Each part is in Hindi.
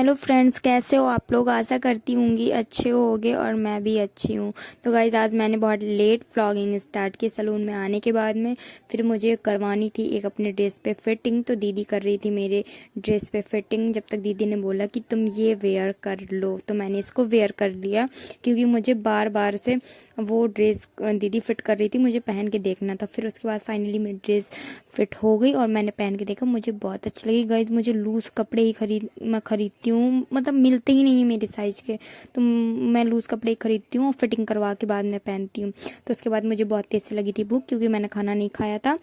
हेलो फ्रेंड्स, कैसे हो आप लोग। आशा करती होंगी अच्छे होगे और मैं भी अच्छी हूँ। तो गाइस आज मैंने बहुत लेट व्लॉगिंग स्टार्ट की सैलून में आने के बाद में। फिर मुझे करवानी थी एक अपने ड्रेस पे फिटिंग, तो दीदी कर रही थी मेरे ड्रेस पे फिटिंग। जब तक दीदी ने बोला कि तुम ये वेयर कर लो तो मैंने इसको वेयर कर लिया, क्योंकि मुझे बार बार से वो ड्रेस दीदी फिट कर रही थी, मुझे पहन के देखना था। फिर उसके बाद फाइनली मेरी ड्रेस फिट हो गई और मैंने पहन के देखा, मुझे बहुत अच्छी लगी। गाइस मुझे लूज़ कपड़े ही मैं खरीदती हूँ, मतलब मिलते ही नहीं है मेरे साइज़ के, तो मैं लूज़ कपड़े ही खरीदती हूँ और फिटिंग करवा के बाद में पहनती हूँ। तो उसके बाद मुझे बहुत तेज़ से लगी थी भूख, क्योंकि मैंने खाना नहीं खाया था।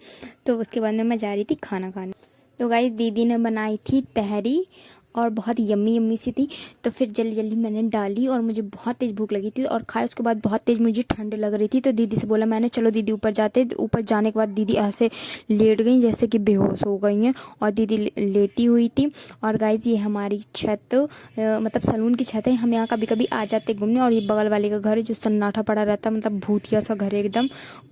तो उसके बाद में मैं जा रही थी खाना खाने। तो गाइस दीदी ने बनाई थी तहरी और बहुत यम्मी यम्मी सी थी। तो फिर जल्दी जल्दी मैंने डाली और मुझे बहुत तेज़ भूख लगी थी और खाए। उसके बाद बहुत तेज़ मुझे ठंड लग रही थी, तो दीदी से बोला मैंने, चलो दीदी ऊपर जाते। ऊपर जाने के बाद दीदी ऐसे लेट गई जैसे कि बेहोश हो गई हैं, और दीदी लेटी हुई थी। और गाइस ये हमारी छत मतलब सैलून की छत है। हम यहाँ कभी कभी आ जाते घूमने, और ये बगल वाले का घर है जो सन्नाटा पड़ा रहता है, मतलब भूतिया सा घर है एकदम,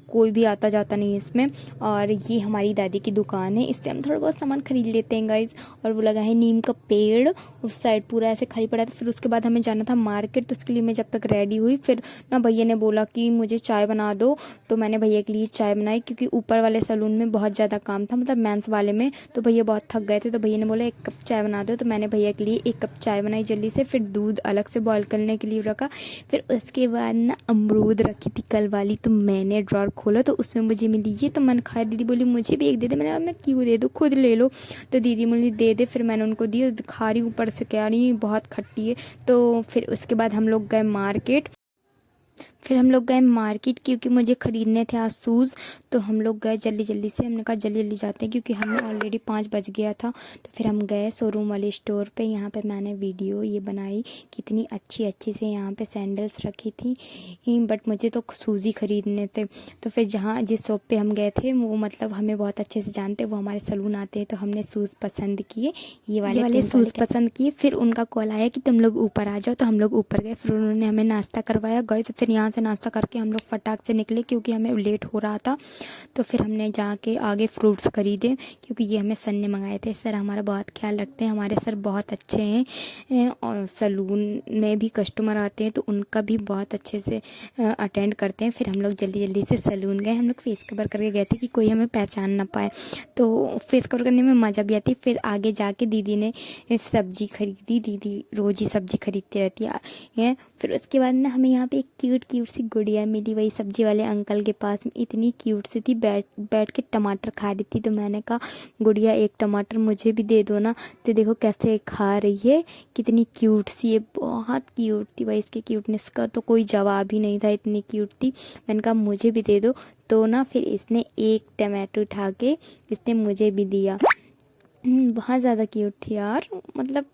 कोई भी आता जाता नहीं है इसमें। और ये हमारी दादी की दुकान है, इससे हम थोड़ा बहुत सामान खरीद लेते हैं गाइज। और वो लगा है नीम का पेड़, उस साइड पूरा ऐसे खाली पड़ा था। फिर उसके बाद हमें जाना था मार्केट, तो उसके लिए मैं जब तक रेडी हुई, फिर ना भैया ने बोला कि मुझे चाय बना दो। तो मैंने भैया के लिए चाय बनाई, क्योंकि ऊपर वाले सैलून में बहुत ज़्यादा काम था, मतलब मेंस वाले में। तो भैया बहुत थक गए थे, तो भैया ने बोला 1 कप चाय बना दो। तो मैंने भैया के लिए 1 कप चाय बनाई जल्दी से। फिर दूध अलग से बॉयल करने के लिए रखा। फिर उसके बाद ना अमरूद रखी थी कल वाली, तो मैंने ड्रॉर खोला तो उसमें मुझे मिली ये, तो मैंने खाया। दीदी बोली मुझे भी एक दे दे। मैंने कहा मैं क्यों दे दूँ, खुद ले लो। तो दीदी बोली दे दे। फिर मैंने उनको दी, खा रही ऊपर से क्या नहीं, बहुत खट्टी है। तो फिर उसके बाद हम लोग गए मार्केट। क्योंकि मुझे ख़रीदने थे आज शूज़। तो हम लोग गए जल्दी जल्दी से, हमने कहा जल्दी जल्दी जाते हैं, क्योंकि हमें ऑलरेडी 5 बज गया था। तो फिर हम गए शोरूम वाले स्टोर पे। यहाँ पे मैंने वीडियो ये बनाई, कितनी अच्छी अच्छी से यहाँ पे सैंडल्स रखी थी, बट मुझे तो शूज़ ही ख़रीदने थे। तो फिर जिस शॉप पे हम गए थे वो मतलब हमें बहुत अच्छे से जानते, वो हमारे सैलून आते हैं। तो हमने शूज़ पसंद किए, ये वाले शूज़ पसंद किए। फिर उनका कॉल आया कि तुम लोग ऊपर आ जाओ, तो हम लोग ऊपर गए। फिर उन्होंने हमें नाश्ता करवाया। गए तो फिर यहाँ से नाश्ता करके हम लोग फटाक से निकले, क्योंकि हमें लेट हो रहा था। तो फिर हमने जाके आगे फ्रूट्स खरीदे, क्योंकि ये हमें सर ने मंगाए थे। सर हमारा बहुत ख्याल रखते हैं, हमारे सर बहुत अच्छे हैं। और सैलून में भी कस्टमर आते हैं तो उनका भी बहुत अच्छे से अटेंड करते हैं। फिर हम लोग जल्दी जल्दी से सैलून गए। हम लोग फेस कवर करके गए थे कि कोई हमें पहचान ना पाए, तो फेस कवर करने में मज़ा भी आती है। फिर आगे जाके दीदी ने सब्जी खरीदी। दीदी रोज़ ही सब्जी खरीदती रहती है। फिर उसके बाद ना हमें यहाँ पे एक क्यूट क्यूट सी गुड़िया मिली, वही सब्जी वाले अंकल के पास में। इतनी क्यूट सी थी, बैठ के टमाटर खा रही थी। तो मैंने कहा गुड़िया एक टमाटर मुझे भी दे दो ना। तो देखो कैसे खा रही है, कितनी क्यूट सी है, बहुत क्यूट थी भाई। इसके क्यूटनेस का तो कोई जवाब ही नहीं था, इतनी क्यूट थी। मैंने कहा मुझे भी दे दो। तो ना फिर इसने एक टमाटो उठा के इसने मुझे भी दिया। बहुत ज़्यादा क्यूट थी यार, मतलब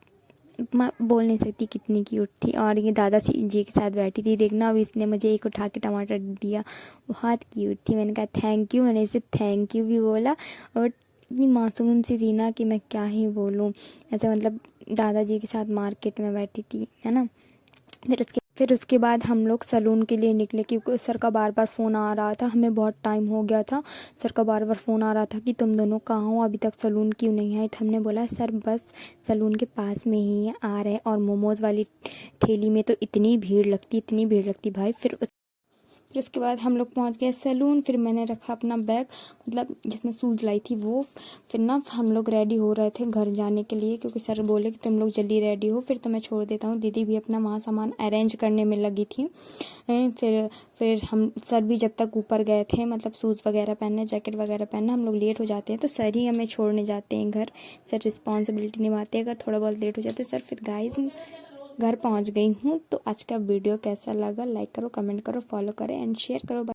मैं बोल नहीं सकती कितनी क्यूट थी। और ये दादा जी के साथ बैठी थी, देखना। अब इसने मुझे एक उठा के टमाटर दिया, बहुत क्यूट थी। मैंने कहा थैंक यू, मैंने इसे थैंक यू भी बोला। और इतनी मासूम सी थी ना कि मैं क्या ही बोलूँ, ऐसे मतलब दादाजी के साथ मार्केट में बैठी थी, है ना। फिर उसके बाद हम लोग सैलून के लिए निकले, क्योंकि सर का बार बार फ़ोन आ रहा था, हमें बहुत टाइम हो गया था। सर का बार बार फ़ोन आ रहा था कि तुम दोनों कहाँ हो, अभी तक सैलून क्यों नहीं आए। तो हमने बोला सर बस सैलून के पास में ही आ रहे हैं। और मोमोज़ वाली ठेली में तो इतनी भीड़ लगती भाई। फिर उसके बाद हम लोग पहुंच गए सैलून। फिर मैंने रखा अपना बैग, मतलब जिसमें शूज़ लाई थी वो। फिर ना हम लोग रेडी हो रहे थे घर जाने के लिए, क्योंकि सर बोले कि तुम लोग जल्दी रेडी हो, फिर तो मैं छोड़ देता हूँ। दीदी भी अपना वहाँ सामान अरेंज करने में लगी थी। फिर हम सर भी जब तक ऊपर गए थे, मतलब शूज़ वगैरह पहनने, जैकेट वगैरह पहनना, हम लोग लेट हो जाते हैं तो सर ही हमें छोड़ने जाते हैं घर। सर रिस्पॉन्सिबिलिटी निभाते हैं अगर थोड़ा बहुत लेट हो जाते हैं सर। फिर गाइस घर पहुंच गई हूँ। तो आज का वीडियो कैसा लगा, लाइक करो, कमेंट करो, फॉलो करो एंड शेयर करो।